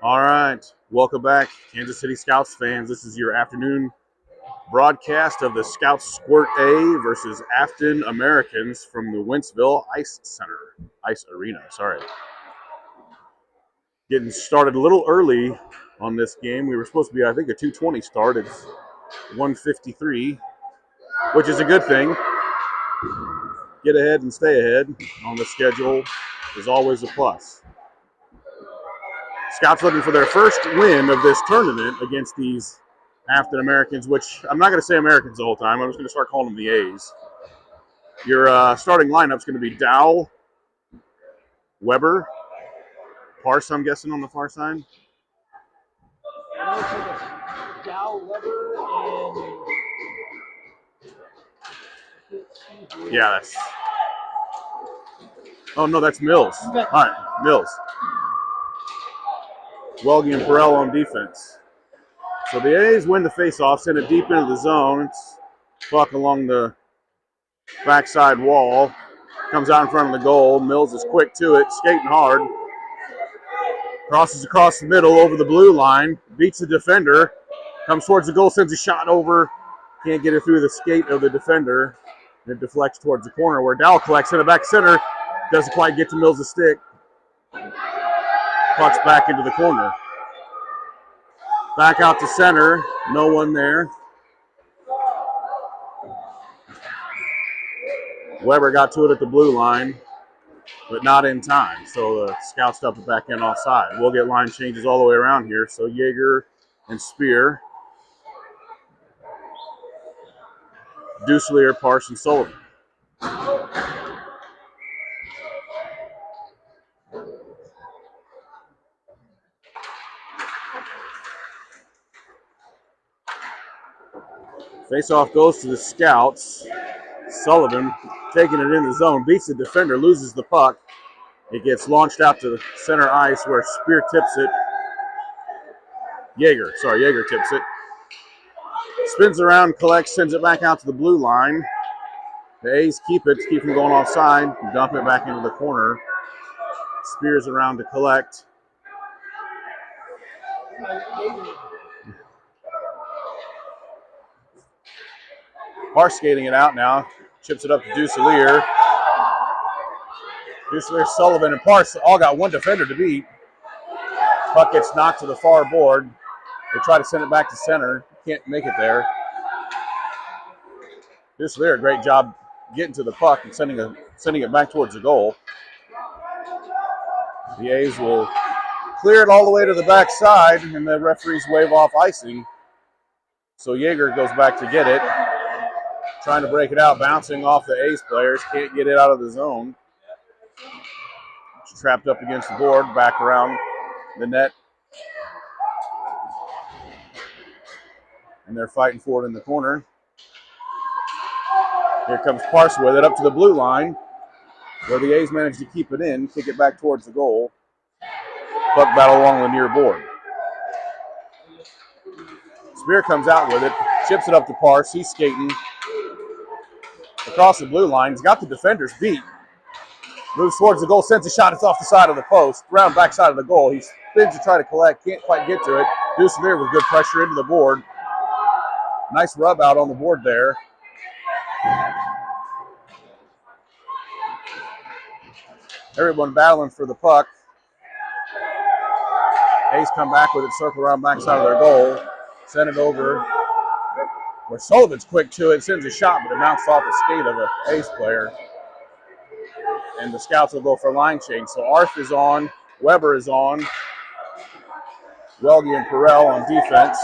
All right, welcome back, Kansas City Scouts fans. This is your afternoon broadcast of the Scouts Squirt A versus Afton Americans from the Wentzville Ice Arena. Sorry. Getting started a little early on this game. We were supposed to be, I think, a 2:20 start. It's 1:53, which is a good thing. Get ahead and stay ahead on the schedule is always a plus. Scouts looking for their first win of this tournament against these Afton Americans, which I'm not going to say Americans the whole time. I'm just going to start calling them the A's. Your starting lineup's going to be Dow, Weber, Parse, I'm guessing, on the far side. Dow, Weber, and Yeah, that's. Oh, no, that's Mills. All right, Mills. Welge and Perrell on defense. So the A's win the face-off, send it deep into the zone. It's puck along the backside wall. Comes out in front of the goal. Mills is quick to it, skating hard. Crosses across the middle over the blue line. Beats the defender. Comes towards the goal, sends a shot over. Can't get it through the skate of the defender. It deflects towards the corner where Dow collects in the back center. Doesn't quite get to Mills' stick. Pucks back into the corner. Back out to center. No one there. Weber got to it at the blue line, but not in time. So the Scouts stuff it back in offside. We'll get line changes all the way around here. So Yeager and Spear. Duselier, Parson, Sullivan. Face-off goes to the Scouts. Sullivan taking it in the zone, beats the defender, loses the puck. It gets launched out to the center ice where Spear tips it. Yeager tips it. Spins around, collects, sends it back out to the blue line. The A's keep from going offside, dump it back into the corner. Spears around to collect. Parse skating it out now. Chips it up to Duselier. Duselier, Sullivan, and Parse all got one defender to beat. Puck gets knocked to the far board. They try to send it back to center. Can't make it there. Duselier, a great job getting to the puck and sending it back towards the goal. The A's will clear it all the way to the backside, and the referees wave off icing. So Yeager goes back to get it. Trying to break it out, bouncing off the A's players. Can't get it out of the zone. It's trapped up against the board, back around the net. And they're fighting for it in the corner. Here comes Parse with it up to the blue line, where the A's managed to keep it in, kick it back towards the goal. Puck battle along the near board. Spear comes out with it, chips it up to Parse. He's skating across the blue line. He's got the defenders beat. Moves towards the goal, sends a shot. It's off the side of the post, round back side of the goal. He spins to try to collect, can't quite get to it. Duselier with good pressure into the board. Nice rub out on the board there. Everyone battling for the puck. A's come back with it, circle around backside of their goal. Send it over where Sullivan's quick to it, sends a shot, but it bounced off the skate of an A's player. And the Scouts will go for a line change. So Arth is on, Weber is on, Welge and Perrell on defense.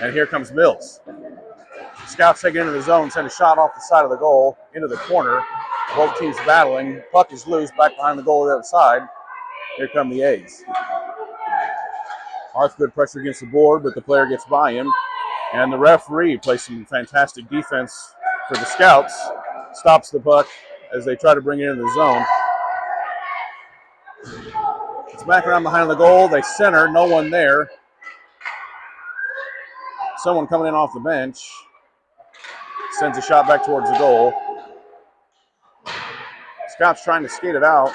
And here comes Mills. Scouts take it into the zone, send a shot off the side of the goal into the corner. Both teams battling. Puck is loose, back behind the goal on the other side. Here come the A's. Arth good pressure against the board, but the player gets by him. And the referee plays some fantastic defense for the Scouts. Stops the puck as they try to bring it into the zone. It's back around behind the goal. They center, no one there. Someone coming in off the bench. Sends a shot back towards the goal. Scouts trying to skate it out.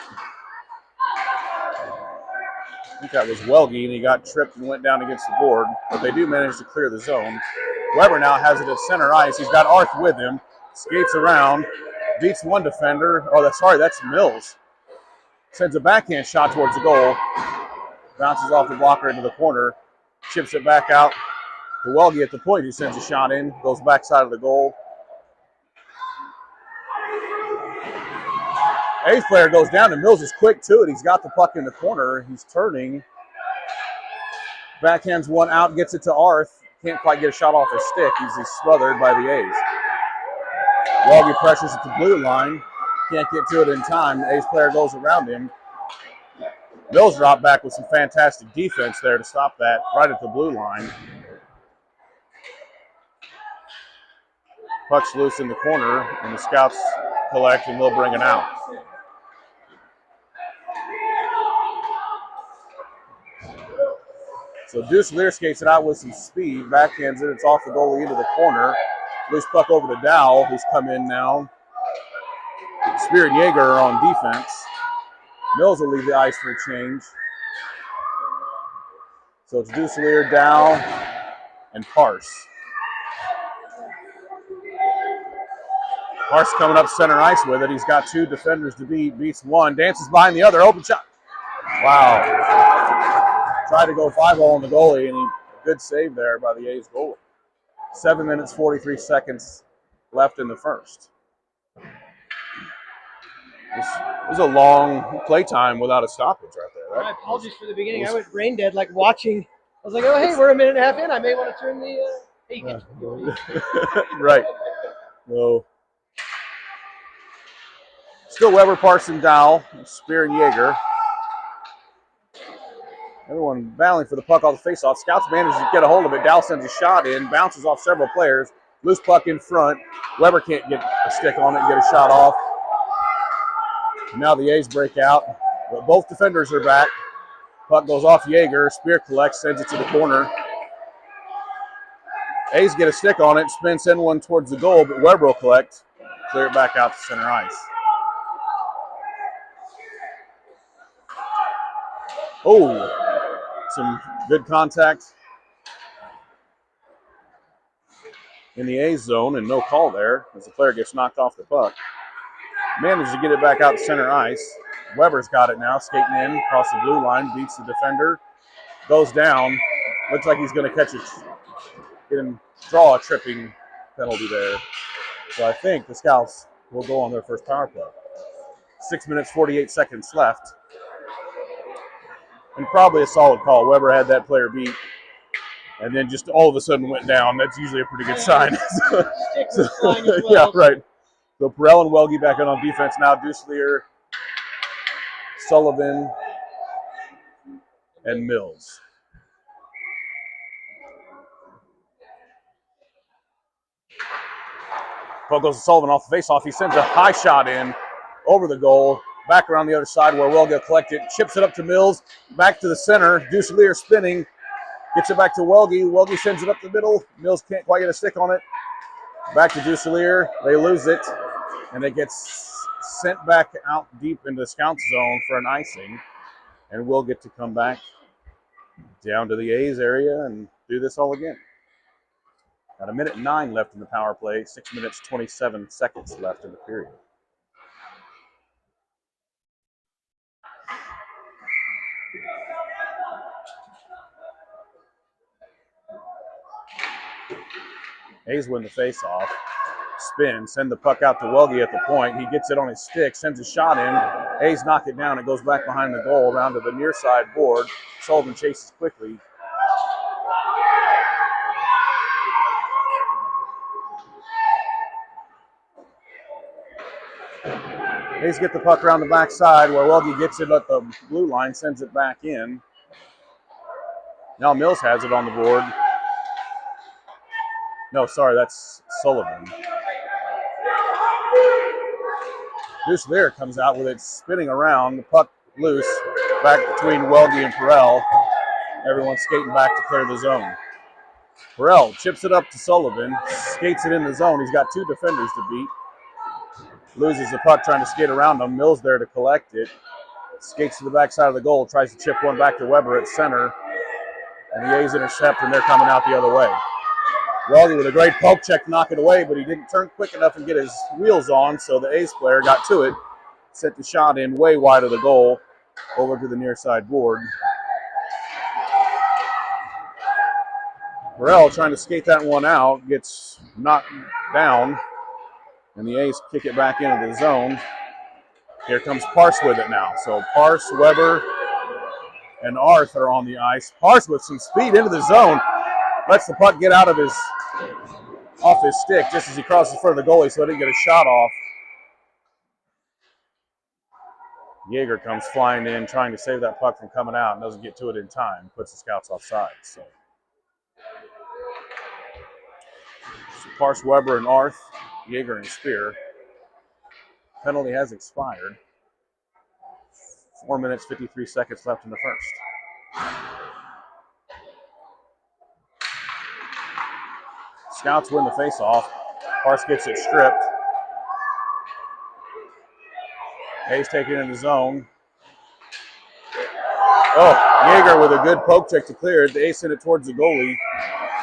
I think that was Welge, and he got tripped and went down against the board. But they do manage to clear the zone. Weber now has it at center ice. He's got Arth with him. Skates around. Beats one defender. Oh, that's Mills. Sends a backhand shot towards the goal. Bounces off the blocker into the corner. Chips it back out to Welge at the point. He sends a shot in. Goes backside of the goal. A's player goes down, and Mills is quick to it. He's got the puck in the corner. He's turning. Backhands one out, gets it to Arth. Can't quite get a shot off his stick. He's smothered by the A's. Welge pressures at the blue line. Can't get to it in time. The A's player goes around him. Mills dropped back with some fantastic defense there to stop that right at the blue line. Puck's loose in the corner, and the scouts collect, and they'll bring it out. So Deuce Lear skates it out with some speed, backhands it. It's off the goalie into the corner. Loose puck over to Dow, who's come in now. Spear and Yeager are on defense. Mills will leave the ice for a change. So it's Deuce Lear, Dow, and Parse. Parse coming up center ice with it. He's got two defenders to beat. Beats one, dances behind the other. Open shot. Wow. Tried to go 5-0 on the goalie, and good save there by the A's goalie. 7 minutes, 43 seconds left in the first. This was a long play time without a stoppage right there. My apologies for the beginning. I went brain dead, like watching. I was like, oh, hey, we're a minute and a half in. I may want to turn the Right. No. Still Weber, Parson, Dowell, Spear, and Yeager. Everyone battling for the puck off the faceoff. Scouts manage to get a hold of it. Dow sends a shot in, bounces off several players. Loose puck in front. Weber can't get a stick on it and get a shot off. And now the A's break out. But both defenders are back. Puck goes off Yeager. Spear collects, sends it to the corner. A's get a stick on it, spin, send one towards the goal, but Weber will collect. Clear it back out to center ice. Oh, some good contact in the A zone and no call there as the player gets knocked off the puck. Managed to get it back out to center ice. Weber's got it now, skating in across the blue line, beats the defender, goes down. Looks like he's going to catch it, get him, draw a tripping penalty there. So I think the Scouts will go on their first power play. 6 minutes, 48 seconds left. And probably a solid call. Weber had that player beat and then just all of a sudden went down. That's usually a pretty good sign. Yeah, right. So Perel and Welge back in on defense now. Deuce Lear, Sullivan, and Mills. Puck goes to Sullivan off the faceoff. He sends a high shot in over the goal. Back around the other side where Welge collected. Chips it up to Mills. Back to the center. Deuce Lear spinning. Gets it back to Welge. Welge sends it up the middle. Mills can't quite get a stick on it. Back to Deuce Lear. They lose it. And it gets sent back out deep into the Scout zone for an icing. And we'll get to come back down to the A's area and do this all again. Got 1:09 left in the power play. 6 minutes, 27 seconds left in the period. A's win the faceoff. Spin, send the puck out to Welge at the point. He gets it on his stick, sends a shot in. A's knock it down. It goes back behind the goal, around to the near side board. Sullivan chases quickly. A's get the puck around the backside where Welge gets it at the blue line, sends it back in. Now Mills has it on the board. No, sorry, that's Sullivan. Deuce Lear comes out with it spinning around, the puck loose, back between Welge and Perel. Everyone's skating back to clear the zone. Perel chips it up to Sullivan, skates it in the zone. He's got two defenders to beat. Loses the puck trying to skate around him. Mills there to collect it. Skates to the backside of the goal, tries to chip one back to Weber at center. And the A's intercept, and they're coming out the other way. Welge with a great poke check to knock it away, but he didn't turn quick enough and get his wheels on, so the A's player got to it, sent the shot in way wide of the goal, over to the near side board. Burrell trying to skate that one out, gets knocked down, and the A's kick it back into the zone. Here comes Parse with it now. So Parse, Weber, and Arth are on the ice. Parse with some speed into the zone, lets the puck get out of off his stick just as he crosses in front of the goalie, so he didn't get a shot off. Yeager comes flying in, trying to save that puck from coming out, and doesn't get to it in time. Puts the Scouts offside. So Parse, Weber, and Arth, Yeager, and Spear. Penalty has expired. 4 minutes, 53 seconds left in the first. Scouts win the faceoff. Parse gets it stripped. Hayes taking it in the zone. Oh, Yeager with a good poke check to clear it. The Ace sent it towards the goalie.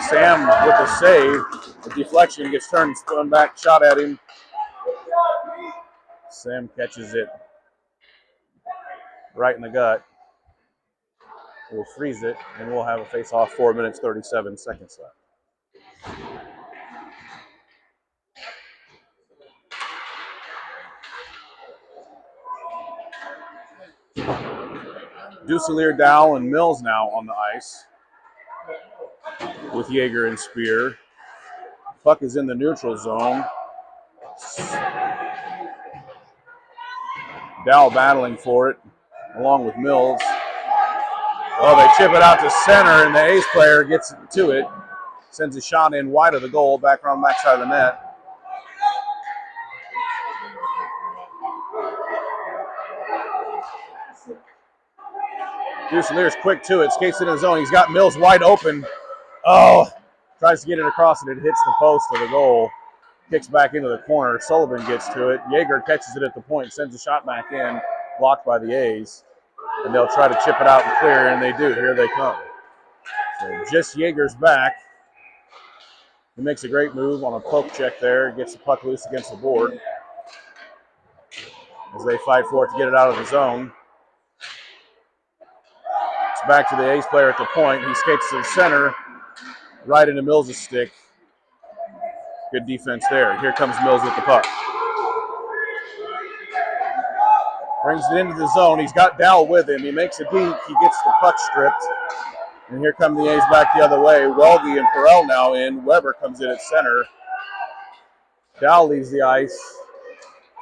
Sam with the save. The deflection gets turned and spun back, shot at him. Sam catches it right in the gut. We'll freeze it, and we'll have a face-off. 4 minutes, 37 seconds left. Duselier, Dow, and Mills now on the ice with Yeager and Spear. Puck is in the neutral zone. Dow battling for it, along with Mills. Oh, they chip it out to center, and the Ace player gets to it. Sends a shot in wide of the goal, back around the backside of the net. Ducelier's quick to it, skates in his zone. He's got Mills wide open. Oh, tries to get it across, and it hits the post of the goal. Kicks back into the corner. Sullivan gets to it. Yeager catches it at the point, sends a shot back in, blocked by the A's. And they'll try to chip it out and clear, and they do. Here they come. So just Yeager's back. He makes a great move on a poke check there. Gets the puck loose against the board as they fight for it to get it out of the zone. It's back to the A's player at the point. He skates to the center, right into Mills' stick. Good defense there. Here comes Mills with the puck. Brings it into the zone. He's got Dow with him. He makes a deke. He gets the puck stripped. And here come the A's back the other way. Welge and Perel now in. Weber comes in at center. Dow leaves the ice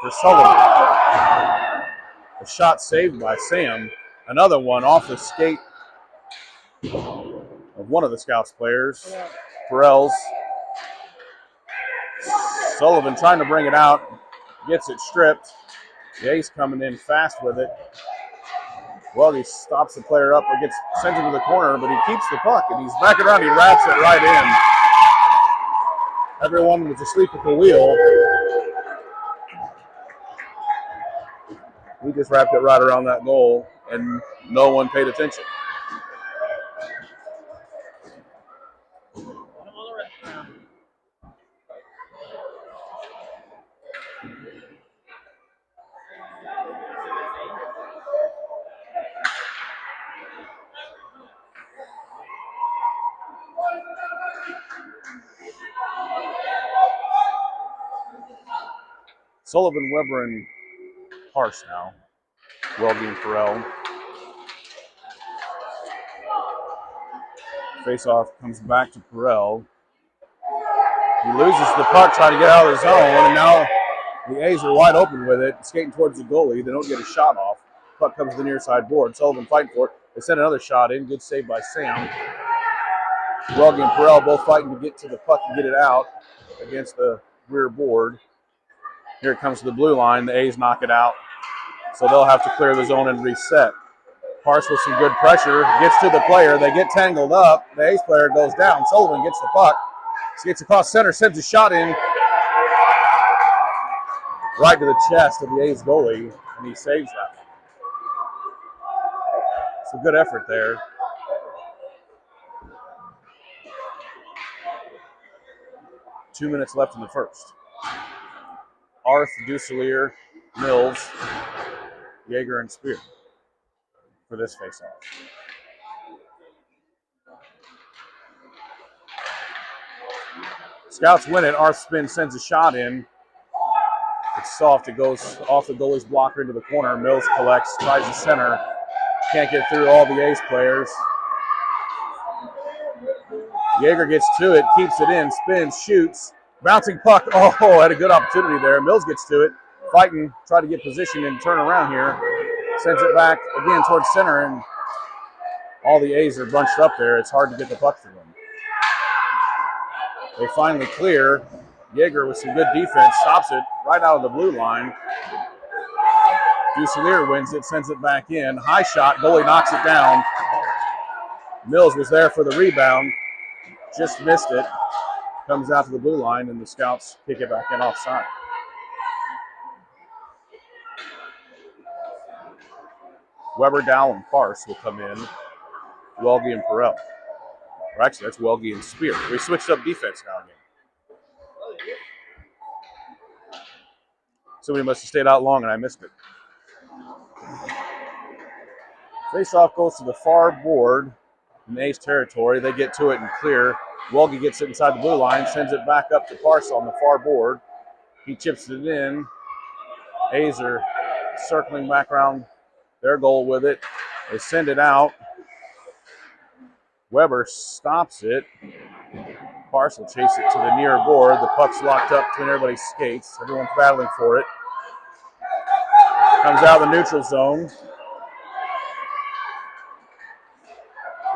for Sullivan. A shot saved by Sam. Another one off the skate of one of the Scouts players. Perel's. Sullivan trying to bring it out. Gets it stripped. The Ace coming in fast with it. Well, he stops the player up or gets sent into the corner, but he keeps the puck, and he's back around. He wraps it right in. Everyone was asleep at the wheel. We just wrapped it right around that goal, and no one paid attention. Sullivan, Weber, and Parse now. Welge and Perel. Faceoff comes back to Perel. He loses the puck trying to get out of the zone, and now the A's are wide open with it, skating towards the goalie. They don't get a shot off. Puck comes to the near side board. Sullivan fighting for it. They send another shot in. Good save by Sam. Welge and Perel both fighting to get to the puck and get it out against the rear board. Here it comes to the blue line. The A's knock it out. So they'll have to clear the zone and reset. Parse with some good pressure. Gets to the player. They get tangled up. The A's player goes down. Sullivan gets the puck. Skates across center. Sends a shot in. Right to the chest of the A's goalie. And he saves that. It's a good effort there. Two minutes left in the first. Arth, Duselier, Mills, Yeager, and Spear for this faceoff. Scouts win it. Arth spin sends a shot in. It's soft. It goes off the goalie's blocker into the corner. Mills collects, tries the center. Can't get through all the A's players. Yeager gets to it, keeps it in, spins, shoots. Bouncing puck. Oh, had a good opportunity there. Mills gets to it. Fighting, try to get position and turn around here. Sends it back again towards center, and all the A's are bunched up there. It's hard to get the puck through them. They finally clear. Yeager with some good defense stops it right out of the blue line. Duselier wins it, sends it back in. High shot, goalie knocks it down. Mills was there for the rebound, just missed it. Comes out to the blue line, and the Scouts kick it back in offside. Weber, Dow, and Parse will come in. Welge and Perel. Or actually, that's Welge and Spear. We switched up defense now again. Somebody must have stayed out long and I missed it. Face-off goes to the far board in the A's territory. They get to it and clear. Welge gets it inside the blue line, sends it back up to Parse on the far board. He chips it in. A's are circling back around their goal with it. They send it out. Weber stops it. Parse will chase it to the near board. The puck's locked up between everybody's skates. Everyone's battling for it. Comes out of the neutral zone.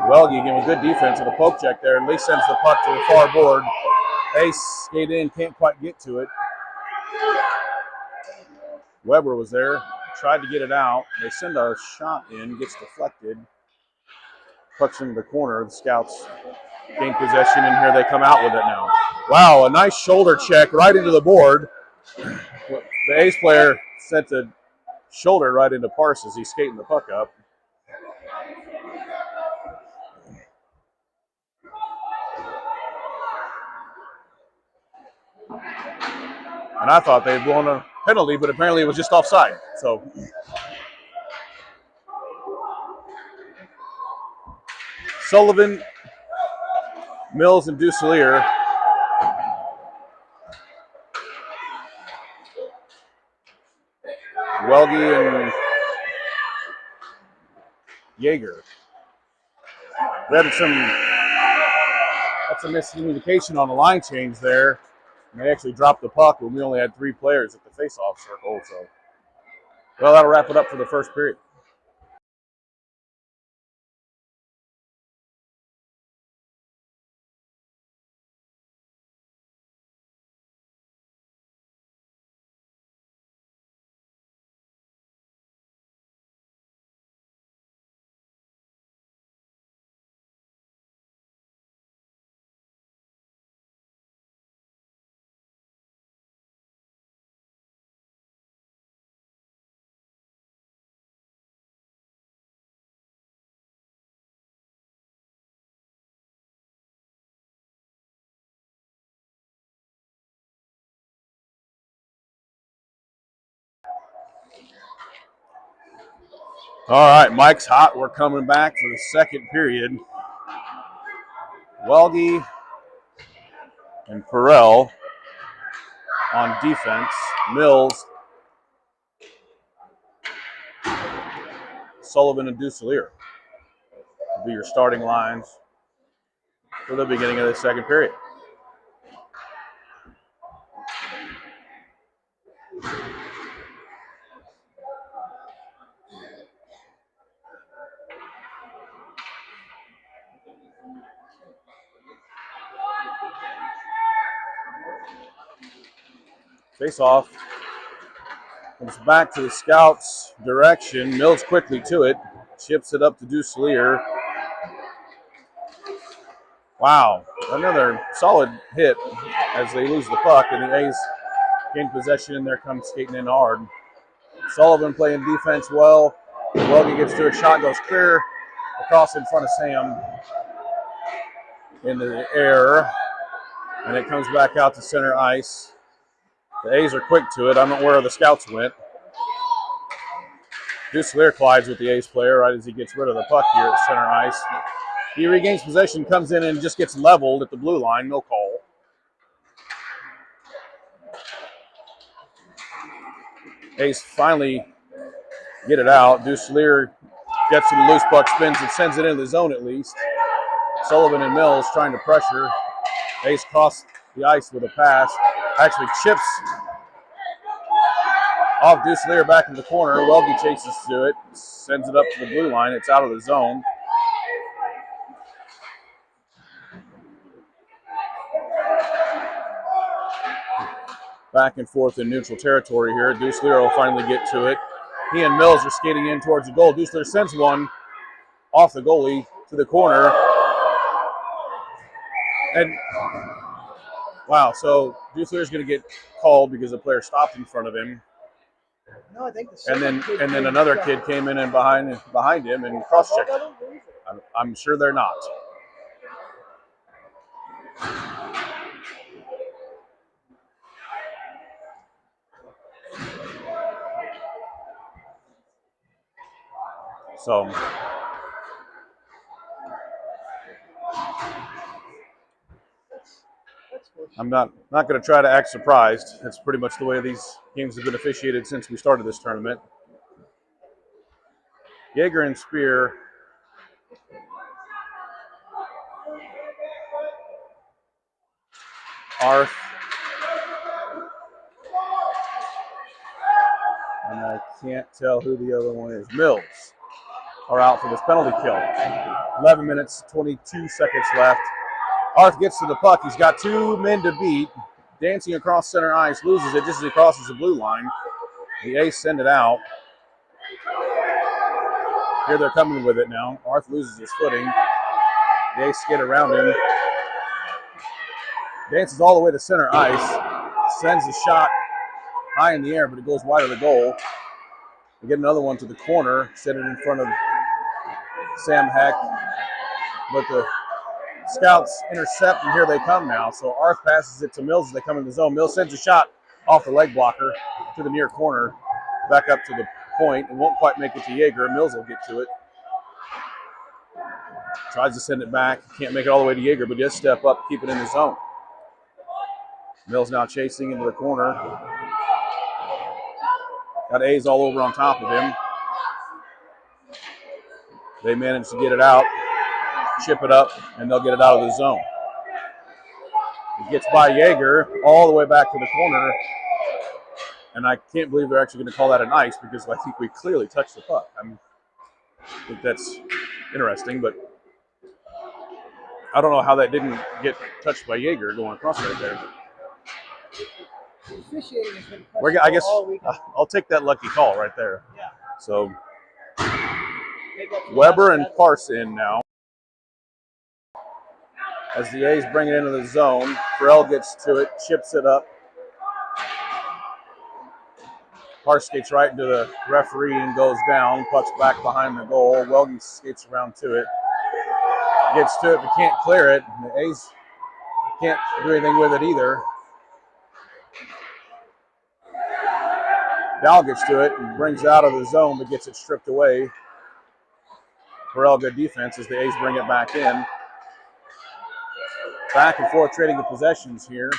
Welge giving a good defense and a poke check there. And Lee sends the puck to the far board. Ace skate in, can't quite get to it. Weber was there, tried to get it out. They send a shot in, gets deflected. Pucks into the corner. The Scouts gain possession, and here they come out with it now. Wow, a nice shoulder check right into the board. The A's player sent a shoulder right into Parse as he's skating the puck up. And I thought they had blown a penalty, but apparently it was just offside. So Sullivan, Mills, and Duselier. Welge and Yeager. We had some miscommunication on the line change there. And they actually dropped the puck when we only had 3 players at the face-off circle. So, well, that'll wrap it up for the first period. All right, Mike's hot. We're coming back for the second period. Welge and Perel on defense. Mills, Sullivan, and Duselier will be your starting lines for the beginning of the second period. Face off. Comes back to the Scouts' direction. Mills quickly to it. Chips it up to Duselier. Wow. Another solid hit as they lose the puck, and the A's gain possession, and there comes skating in hard. Sullivan playing defense well. Welge gets to a shot, goes clear. across in front of Sam in the air, and it comes back out to center ice. The A's are quick to it. I don't know where the scouts went. Duselier collides with the A's player right as he gets rid of the puck here at center ice. He regains possession, comes in, and just gets leveled at the blue line. No call. A's finally get it out. Duselier gets to the loose puck, spins and sends it into the zone at least. Sullivan and Mills trying to pressure. A's cross the ice with a pass. Actually chips off Duselier back in the corner. Welge chases to it, sends it up to the blue line. It's out of the zone. Back and forth in neutral territory here. Duselier will finally get to it. He and Mills are skating in towards the goal. Duselier sends one off the goalie to the corner. And wow, so Duslier's going to get called because the player stopped in front of him. No, I think and then another kid came in and behind him and cross-checked him. I'm sure they're not. So I'm not going to try to act surprised. That's pretty much the way these games have been officiated since we started this tournament. Yeager and Spear. Arth. And I can't tell who the other one is. Mills are out for this penalty kill. 11 minutes, 22 seconds left. Arth gets to the puck. He's got two men to beat. Dancing across center ice, loses it just as he crosses the blue line. The A's send it out. Here they're coming with it now. Arth loses his footing. The A's skid around him. Dances all the way to center ice. Sends a shot high in the air, but it goes wide of the goal. They get another one to the corner. Set it in front of Sam Heck. But the scouts intercept, and here they come now. So Arth passes it to Mills as they come in the zone. Mills sends a shot off the leg blocker to the near corner. Back up to the point. It won't quite make it to Yeager. Mills will get to it. Tries to send it back. Can't make it all the way to Yeager, but just step up, keep it in the zone. Mills now chasing into the corner. Got A's all over on top of him. They manage to get it out, chip it up, and they'll get it out of the zone. It gets by Yeager all the way back to the corner. And I can't believe they're actually going to call that an ice because I think we clearly touched the puck. I think that's interesting, but I don't know how that didn't get touched by Yeager going across right there. I guess I'll take that lucky call right there. Yeah. So Weber and Parson now. As the A's bring it into the zone, Farrell gets to it, chips it up. Parson skates right into the referee and goes down. Puck's back behind the goal. Welge skates around to it. Gets to it but can't clear it. The A's can't do anything with it either. Dow gets to it and brings it out of the zone but gets it stripped away. Farrell, good defense as the A's bring it back in. Back and forth trading the possessions here.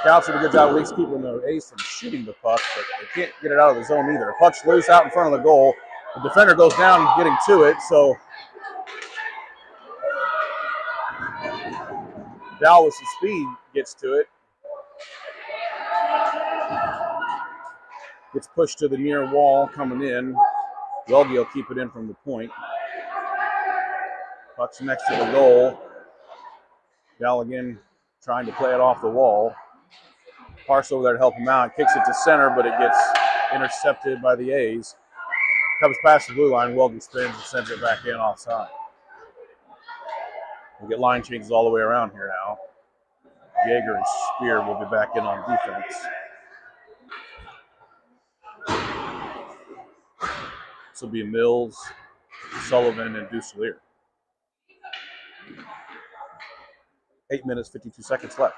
Scouts did a good job at least keeping the A's from shooting the puck, but they can't get it out of the zone either. Puck's loose out in front of the goal. The defender goes down getting to it, so Dow with some speed gets to it. Gets pushed to the near wall coming in. Welge will keep it in from the point. Puck's next to the goal. Dow again trying to play it off the wall. Parse over there to help him out. Kicks it to center, but it gets intercepted by the A's. Comes past the blue line. Welge spins and sends it back in offside. We'll get line changes all the way around here now. Yeager and Spear will be back in on defense. This will be Mills, Sullivan, and Duselier. 8 minutes, 52 seconds left.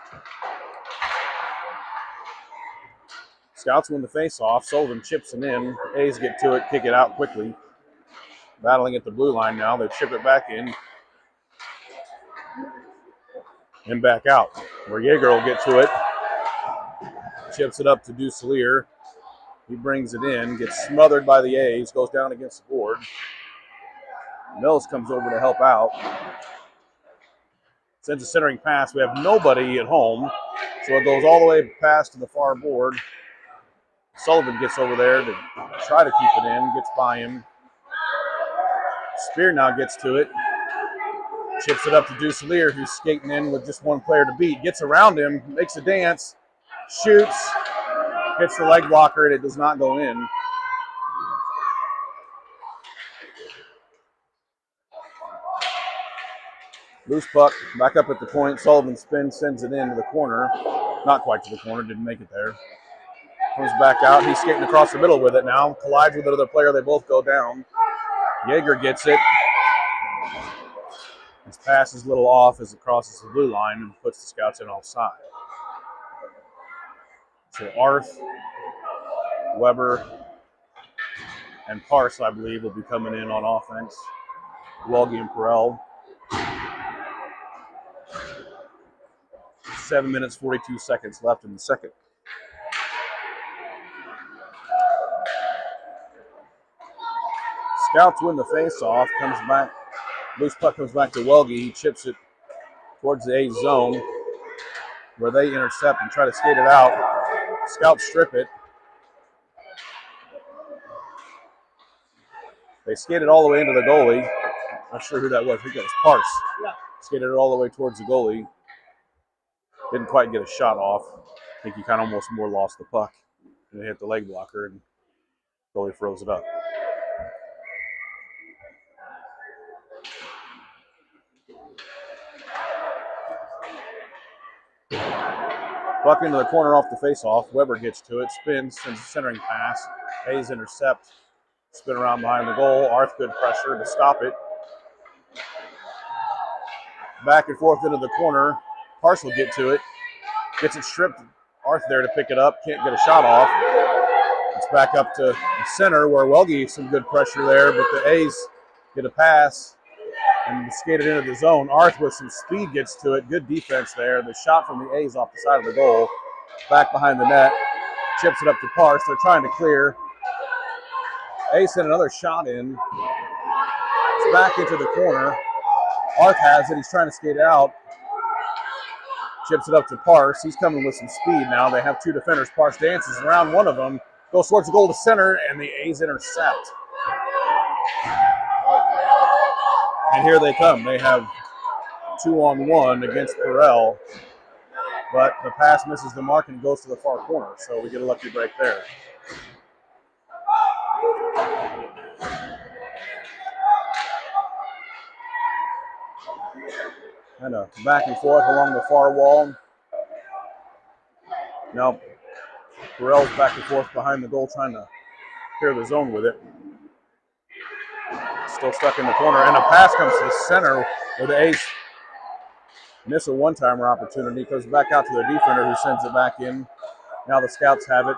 Scouts win the face-off. Sullivan chips it in. A's get to it, kick it out quickly. Battling at the blue line now. They chip it back in. And back out. Where Yeager will get to it. Chips it up to Duselier. He brings it in, gets smothered by the A's, goes down against the board. Mills comes over to help out. Sends a centering pass. We have nobody at home, so it goes all the way past to the far board. Sullivan gets over there to try to keep it in, gets by him. Spear now gets to it. Chips it up to Duselier, who's skating in with just one player to beat. Gets around him, makes a dance, shoots, hits the leg blocker, and it does not go in. Loose puck, back up at the point. Sullivan spins, sends it into the corner. Not quite to the corner, didn't make it there. Comes back out. He's skating across the middle with it now. Collides with another player. They both go down. Yeager gets it. His pass is a little off as it crosses the blue line and puts the Scouts in offside. So Arth, Weber, and Parse, I believe, will be coming in on offense. Welge and Perel. 7 minutes, 42 seconds left in the second. Scouts win the face-off. Comes back. Loose puck comes back to Welge. He chips it towards the A zone where they intercept and try to skate it out. Scouts strip it. They skated all the way into the goalie. Not sure who that was. I think that was Parse. Yeah. Skated it all the way towards the goalie. Didn't quite get a shot off. I think he kind of almost more lost the puck. And it hit the leg blocker, and the goalie froze it up. Puck into the corner off the face-off. Weber gets to it, spins, sends a centering pass. Hayes intercept, spin around behind the goal. Arth good pressure to stop it. Back and forth into the corner. Parse will get to it. Gets it stripped. Arth there to pick it up. Can't get a shot off. It's back up to the center where Welge some good pressure there, but the A's get a pass and skate it into the zone. Arth with some speed gets to it. Good defense there. The shot from the A's off the side of the goal. Back behind the net. Chips it up to Parse. They're trying to clear. A's sent another shot in. It's back into the corner. Arth has it. He's trying to skate it out. Chips it up to Parse. He's coming with some speed now. They have two defenders. Parse dances around one of them. Goes towards the goal to center, and the A's intercept. And here they come. They have 2-on-1 against Perel. But the pass misses the mark and goes to the far corner. So we get a lucky break there. Kind of back and forth along the far wall. Now, Perel's back and forth behind the goal trying to clear the zone with it. Still stuck in the corner. And a pass comes to the center where the A's miss a one-timer opportunity. Goes back out to their defender who sends it back in. Now the Scouts have it.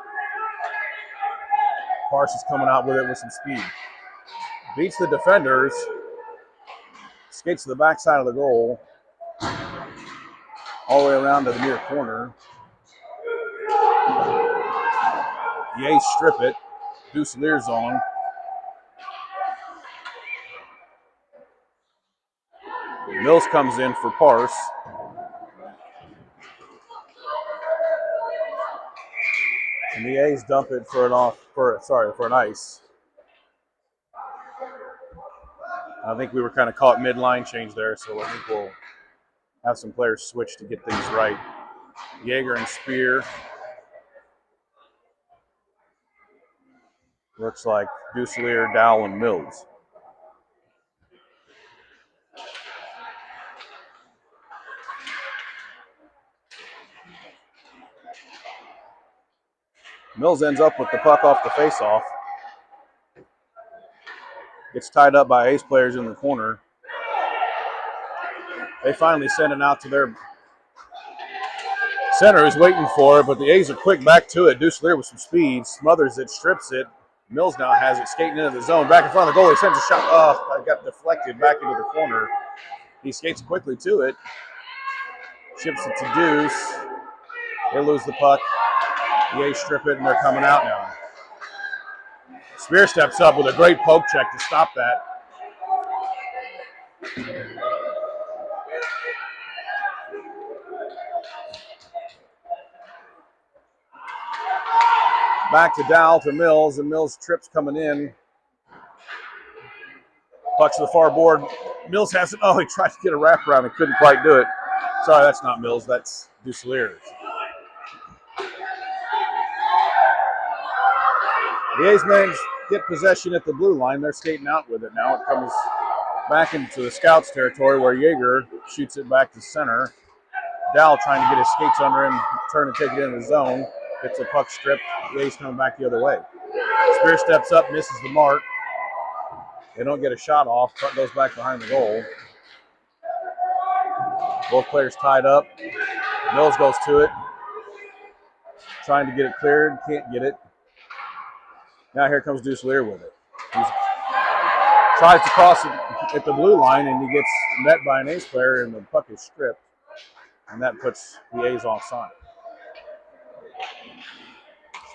Parse is coming out with it with some speed. Beats the defenders. Skates to the backside of the goal. All the way around to the near corner. The A's strip it. Duselier's on. Mills comes in for Parse. And the A's dump it for an ice. I think we were kind of caught mid-line change there, so I think we'll have some players switch to get things right. Yeager and Spear. Looks like Duselier, Dowell, and Mills. Mills ends up with the puck off the face-off. Gets tied up by ace players in the corner. They finally send it out to their center, who's waiting for it, but the A's are quick back to it. Deuce Lear with some speed, smothers it, strips it. Mills now has it skating into the zone. Back in front of the goal, he sends a shot. Oh, got deflected back into the corner. He skates quickly to it. Chips it to Deuce. They lose the puck. The A's strip it, and they're coming out now. Spear steps up with a great poke check to stop that. Back to Dow to Mills, and Mills trips coming in. Puck to the far board. Mills has it. Oh, he tried to get a wraparound and couldn't quite do it. Sorry, that's not Mills. That's Duselier. The A's men get possession at the blue line. They're skating out with it now. It comes back into the Scouts' territory where Yeager shoots it back to center. Dow trying to get his skates under him, turn and take it in the zone. Gets the puck stripped. The A's coming back the other way. Spear steps up, misses the mark. They don't get a shot off. Puck goes back behind the goal. Both players tied up. Mills goes to it. Trying to get it cleared. Can't get it. Now here comes Deuce Lear with it. He tries to cross it at the blue line, and he gets met by an A's player, and the puck is stripped. And that puts the A's offside.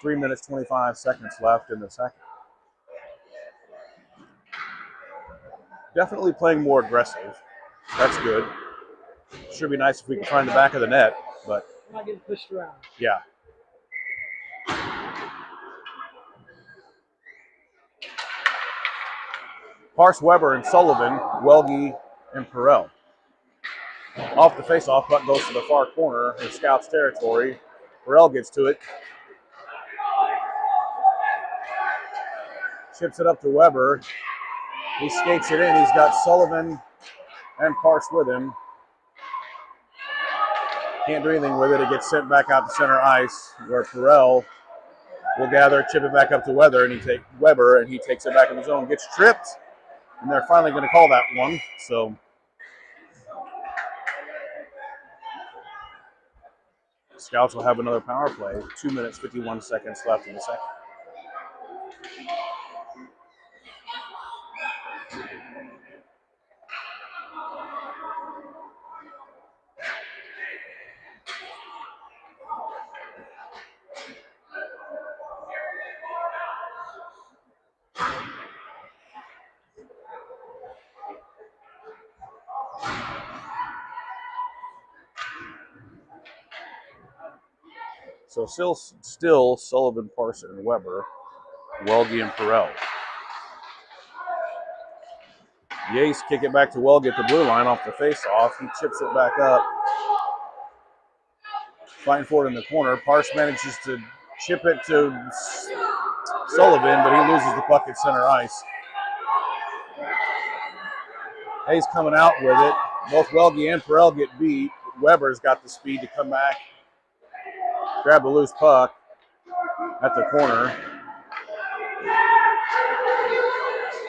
3 minutes, 25 seconds left in the second. Definitely playing more aggressive. That's good. Should be nice if we can find the back of the net, but I'm not getting pushed around. Yeah. Parse, Weber, and Sullivan, Welge, and Perel. Off the face-off, puck goes to the far corner in Scouts' territory. Perel gets to it. Chips it up to Weber. He skates it in. He's got Sullivan and Parse with him. Can't do anything with it. It gets sent back out to center ice, where Perel will gather, chip it back up to Weber, and he takes it back in the zone. Gets tripped, and they're finally going to call that one. So Scouts will have another power play. 2 minutes, 51 seconds left in the second. So still Sullivan, Parson, and Weber, Welge, and Perel. The A's kick it back to Welge at the blue line off the face-off. He chips it back up. Fighting for it in the corner. Parse manages to chip it to Sullivan, but he loses the puck at center ice. A's coming out with it. Both Welge and Perel get beat. Weber's got the speed to come back, grab the loose puck at the corner.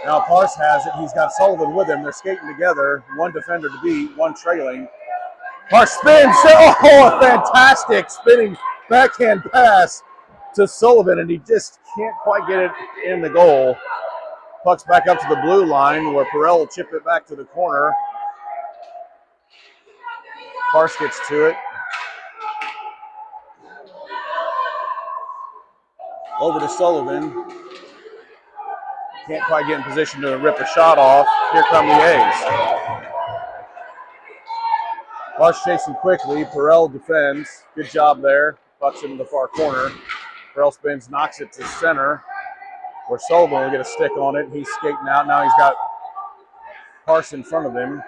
Now Parse has it. He's got Sullivan with him. They're skating together. One defender to beat, one trailing. Parse spins. Oh, a fantastic spinning backhand pass to Sullivan, and he just can't quite get it in the goal. Puck's back up to the blue line, where Perel will chip it back to the corner. Parse gets to it. Over to Sullivan. Can't quite get in position to rip a shot off. Here come the A's. Parse chasing quickly. Perel defends. Good job there. Puck's into the far corner. Perel spins, knocks it to center, where Sullivan will get a stick on it. He's skating out. Now he's got Parse in front of him.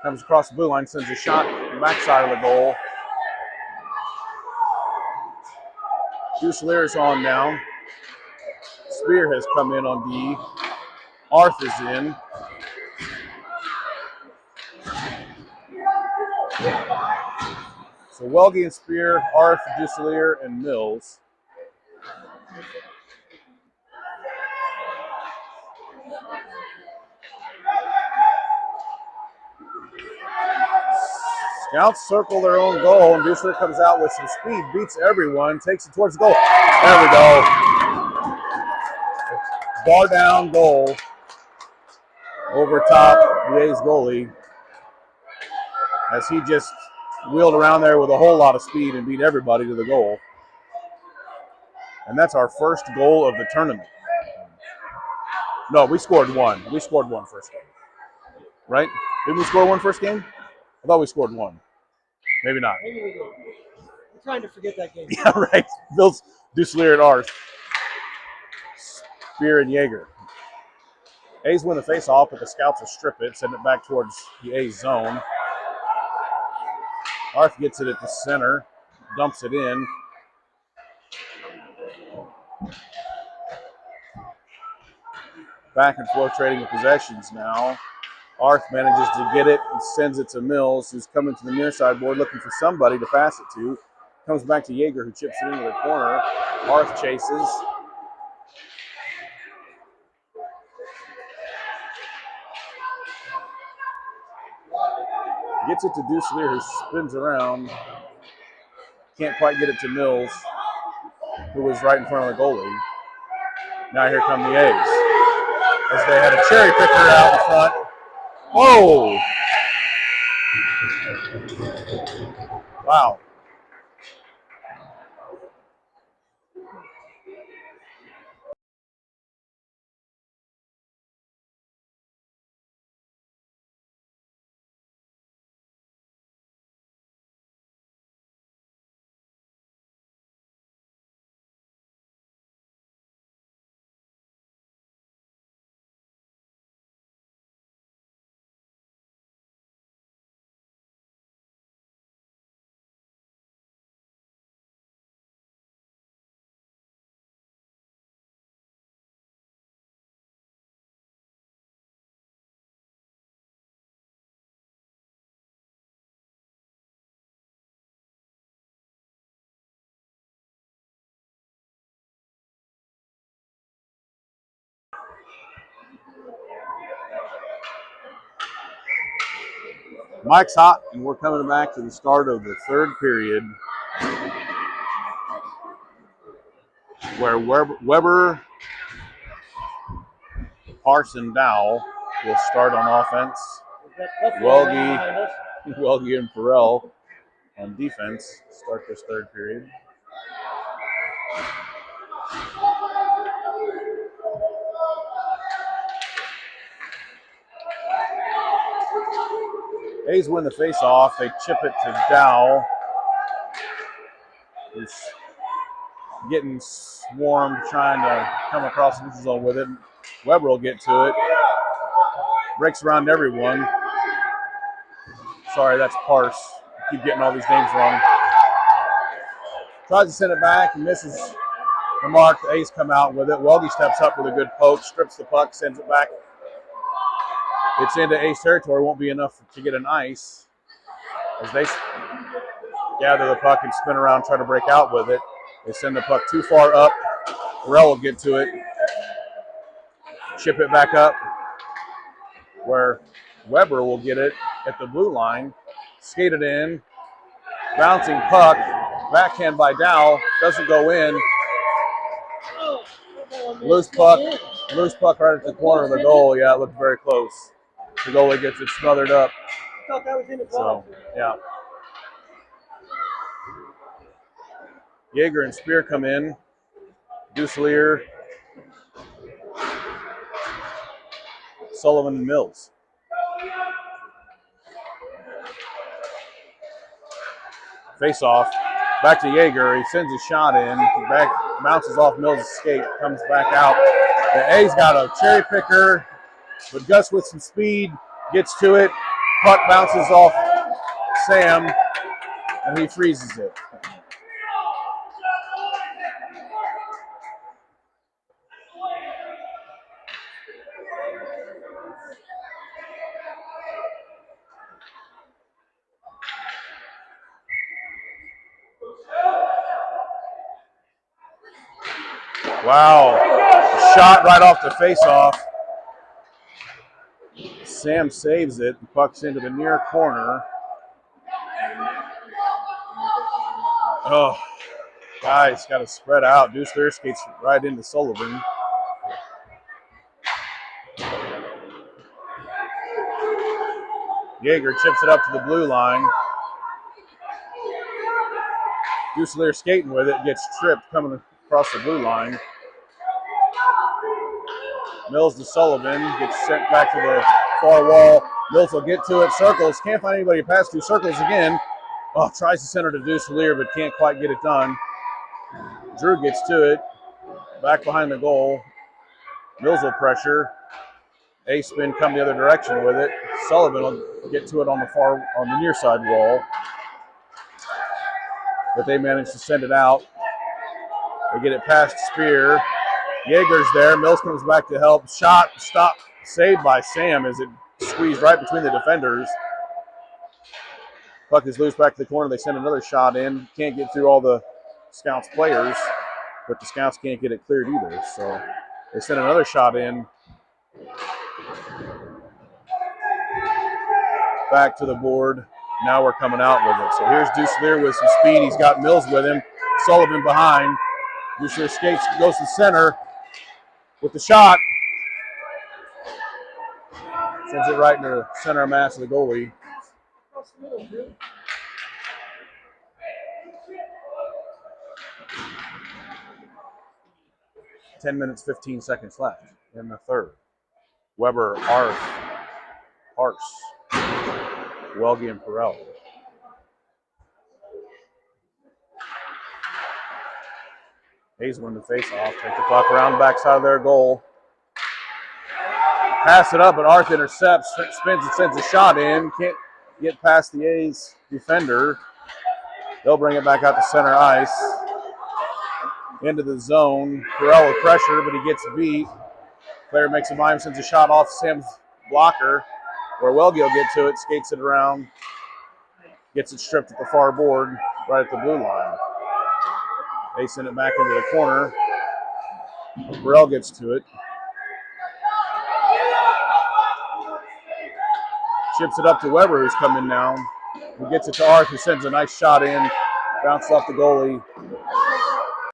Comes across the blue line, sends a shot to the backside of the goal. Dusselier's on now. Spear has come in on D. Arth is in. So Welge and Spear, Arth, Dusselier, and Mills. Scouts circle their own goal, and Dusler comes out with some speed, beats everyone, takes it towards the goal. There we go. Bar down goal over top the A's goalie as he just wheeled around there with a whole lot of speed and beat everybody to the goal. And that's our first goal of the tournament. No, we scored one. We scored one first game. Right? Didn't we score one first game? I thought we scored one. Maybe not. Maybe we did. I'm trying to forget that game. Yeah, right. Bill's Duslier at ours. Spear and Jaeger. A's win the face-off, but the Scouts will strip it, send it back towards the A's zone. Arth gets it at the center, dumps it in. Back and forth trading of possessions now. Arth manages to get it and sends it to Mills, who's coming to the near side board looking for somebody to pass it to. Comes back to Jaeger, who chips it into the corner. Arth chases. Gets it to Duslier, who spins around. Can't quite get it to Mills, who was right in front of the goalie. Now here come the A's. As they had a cherry picker out in front. Whoa! Wow. Mike's hot, and we're coming back to the start of the third period, where Weber, Parson, Dow will start on offense. Welge and Perrell on defense start this third period. A's win the face-off. They chip it to Dow, who's getting swarmed trying to come across the neutral zone with it. Weber will get to it. Breaks around everyone. Sorry, that's Parse. I keep getting all these names wrong. Tries to send it back and misses the mark. The A's come out with it. Welge steps up with a good poke, strips the puck, sends it back. It's into A's territory. Won't be enough to get an ice as they gather the puck and spin around, try to break out with it. They send the puck too far up. Burrell will get to it. Chip it back up where Weber will get it at the blue line. Skate it in. Bouncing puck. Backhand by Dow. Doesn't go in. Loose puck. Loose puck right at the corner of the goal. Yeah, it looked very close. The goalie gets it smothered up. I thought that was in the So, yeah. Jaeger and Spear come in. Duslier, Sullivan, and Mills. Face off. Back to Jaeger. He sends a shot in. Back bounces off Mills' skate. Comes back out. The A's got a cherry picker. But Gus with some speed gets to it. Puck bounces off Sam. And he freezes it. Wow. Shot right off the face-off. Sam saves it. The puck's into the near corner. Oh, guys, got to spread out. Deuce Lear skates right into Sullivan. Yeager chips it up to the blue line. Deuce Lear skating with it, gets tripped coming across the blue line. Mills to Sullivan, gets sent back to the far wall. Mills will get to it, circles, can't find anybody to pass to, circles again. Oh, tries to center to Deuce Lear, but can't quite get it done. Drew gets to it, back behind the goal. Mills will pressure. A-spin come the other direction with it. Sullivan will get to it on the near side wall. But they manage to send it out. They get it past Spear. Yeager's there. Mills comes back to help. Shot, stop, saved by Sam as it squeezed right between the defenders. Puck is loose back to the corner. They send another shot in. Can't get through all the Scouts players, but the Scouts can't get it cleared either. So they send another shot in. Back to the board. Now we're coming out with it. So here's Deuce Lear with some speed. He's got Mills with him. Sullivan behind. Deuce Lear skates, goes to center with the shot. Sends it right into the center mass of the goalie. 10 minutes, 15 seconds left in the third. Weber, Arth, Parse, Welge, and Perel. Hayes win the face-off. Take the puck around the backside of their goal. Pass it up, but Arth intercepts, spins and sends a shot in. Can't get past the A's defender. They'll bring it back out to center ice. Into the zone. Perel with pressure, but he gets beat. Player makes a mime, sends a shot off Sam's blocker, where Welge will get to it, skates it around, gets it stripped at the far board, right at the blue line. They send it back into the corner. Perel gets to it. Chips it up to Weber, who's coming now. He gets it to Arth, who sends a nice shot in. Bounces off the goalie.